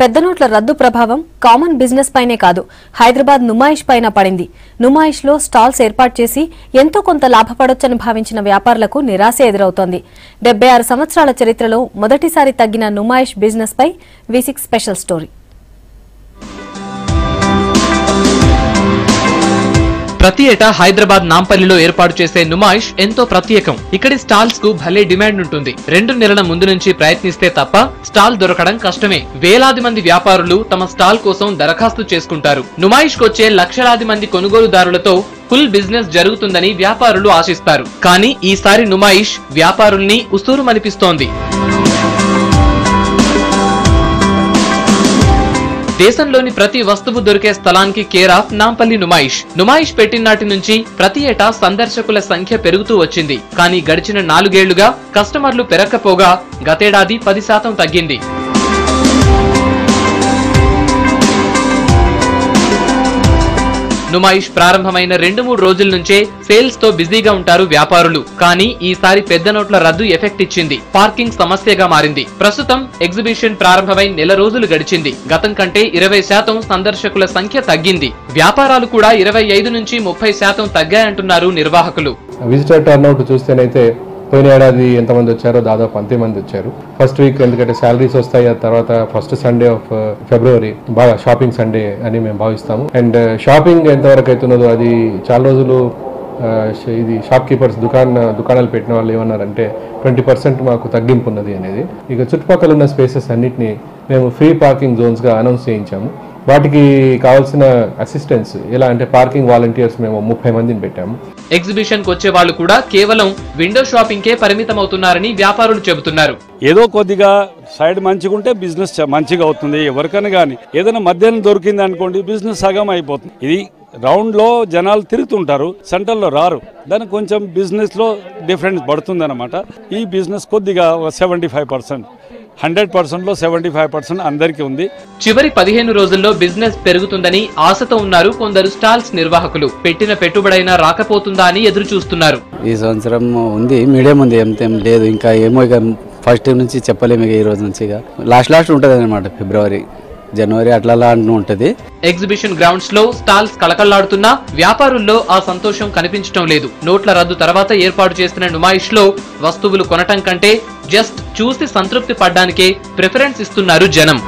పెద్ద నోట్ల రద్దు ప్రభావం కామన్ బిజినెస్ పైనే కాదు, హైదరాబాద్ నుమాయిష్ పైన పడింది. నుమాయిష్ లో స్టాల్స్ ఏర్పాటు చేసి ఎంతో కొంత లాభపడొచ్చని భావించిన వ్యాపారులకు నిరాశ ఎదురవుతోంది. 76 సంవత్సరాల చరిత్రలో మొదటిసారి తగ్గిన నుమాయిష్ బిజినెస్ పై V6 స్పెషల్ స్టోరీ. ప్రతి ఏటా హైదరాబాద్ నాంపల్లిలో ఏర్పాటు చేసే నుమాయిష్ ఎంతో ప్రత్యేకం. ఇక్కడి స్టాల్స్ కు భలే డిమాండ్ ఉంటుంది. 2 నెలల ముందు నుంచి ప్రయత్నిస్తే తప్ప స్టాల్ దొరకడం కష్టమే. వేలాది మంది వ్యాపారులు తమ స్టాల్ కోసం దరఖాస్తు చేసుకుంటారు. నుమాయిష్ కొచ్చే లక్షలాది మంది కొనుగోలుదారులతో ఫుల్ బిజినెస్ జరుగుతుందని వ్యాపారులు ఆశిస్తారు. కానీ ఈసారి నుమాయిష్ వ్యాపారుల్ని ఉసూరుమనిపిస్తోంది. దేశంలోని ప్రతి వస్తువు దొరికే స్థలానికి కేర్ ఆఫ్ నాంపల్లి నుమాయిష్. నుమాయిష్ పెట్టినాటి నుంచి ప్రతి ఏటా సందర్శకుల సంఖ్య పెరుగుతూ వచ్చింది. కానీ గడిచిన 4 ఏళ్లుగా కస్టమర్లు పెరగకపోగా గతేడాది 10% తగ్గింది. నుమాయిష్ ప్రారంభమైన 2-3 రోజుల నుంచే సేల్స్ తో బిజీగా ఉంటారు వ్యాపారులు. కానీ ఈసారి పెద్ద నోట్ల రద్దు ఎఫెక్ట్ ఇచ్చింది. పార్కింగ్ సమస్యగా మారింది. ప్రస్తుతం ఎగ్జిబిషన్ ప్రారంభమై నెల రోజులు గడిచింది. గతం కంటే 20% సందర్శకుల సంఖ్య తగ్గింది. వ్యాపారాలు కూడా 25 నుంచి 30% తగ్గాయంటున్నారు నిర్వాహకులు. విజిటర్ టర్న్అవుట్ చూస్తేనైతే పోయిన ఏడాది ఎంతమంది వచ్చారో దాదాపు అంతే మంది వచ్చారు. ఫస్ట్ వీక్ ఎందుకంటే శాలరీస్ వస్తాయి, ఆ తర్వాత ఫస్ట్ సండే ఆఫ్ ఫిబ్రవరి బాగా షాపింగ్ సండే అని మేము భావిస్తాము. అండ్ షాపింగ్ ఎంతవరకు అవుతున్నదో అది చాలా రోజులు ఇది షాప్ కీపర్స్ దుకాణాలు పెట్టిన వాళ్ళు ఏమన్నారంటే 20% మాకు తగ్గింపు ఉన్నది అనేది. ఇక చుట్టుపక్కల ఉన్న స్పేసెస్ అన్నిటిని మేము ఫ్రీ పార్కింగ్ జోన్స్గా అనౌన్స్ చేయించాము. వాటికి కావాల్సిన అసిస్టెన్స్ ఎలా అంటే పార్కింగ్ వాలంటీర్స్ మేము 30 మందిని పెట్టాము. ఎగ్జిబిషన్ కు వచ్చే వాళ్ళు కూడా కేవలం విండో షాపింగ్ కే పరిమితం అవుతున్నారని వ్యాపారులు చెబుతున్నారు. ఏదో కొద్దిగా సైడ్ మంచిగా ఉంటే బిజినెస్ మంచిగా అవుతుంది. ఎవరికైనా కానీ ఏదైనా మధ్యాహ్నం దొరికింది అనుకోండి బిజినెస్ సగం అయిపోతుంది. ఇది రౌండ్ లో జనాలు తిరుగుతుంటారు, సెంటర్ లో రారు. దానికి కొంచెం బిజినెస్ లో డిఫరెన్స్ పడుతుంది అన్నమాట. ఈ బిజినెస్ కొద్దిగా 75%, 100%లో 75% అందరికీ ఉంది. చివరి 15 రోజుల్లో బిజినెస్ పెరుగుతుందని ఆశతో ఉన్నారు కొందరు స్టాల్స్ నిర్వాహకులు. పెట్టిన పెట్టుబడైనా రాకపోతుందా అని ఎదురు చూస్తున్నారు. ఈ సంవత్సరం ఉంది, మీడియం ఉంది, ఏం లేదు. ఇంకా ఏమో ఇక ఫస్ట్ నుంచి చెప్పలేము. ఈ రోజు నుంచి ఇక లాస్ట్ ఉంటుంది అనమాట. ఫిబ్రవరి, జనవరి అట్లా ఉంటుంది. ఎగ్జిబిషన్ గ్రౌండ్స్ లో స్టాల్స్ కలకల్లాడుతున్నా వ్యాపారుల్లో ఆ సంతోషం కనిపించడం లేదు. నోట్ల రద్దు తర్వాత ఏర్పాటు చేసిన నుమాయిష్ లో వస్తువులు కొనటం కంటే జస్ట్ చూసి సంతృప్తి పడ్డానికే ప్రిఫరెన్స్ ఇస్తున్నారు జనం.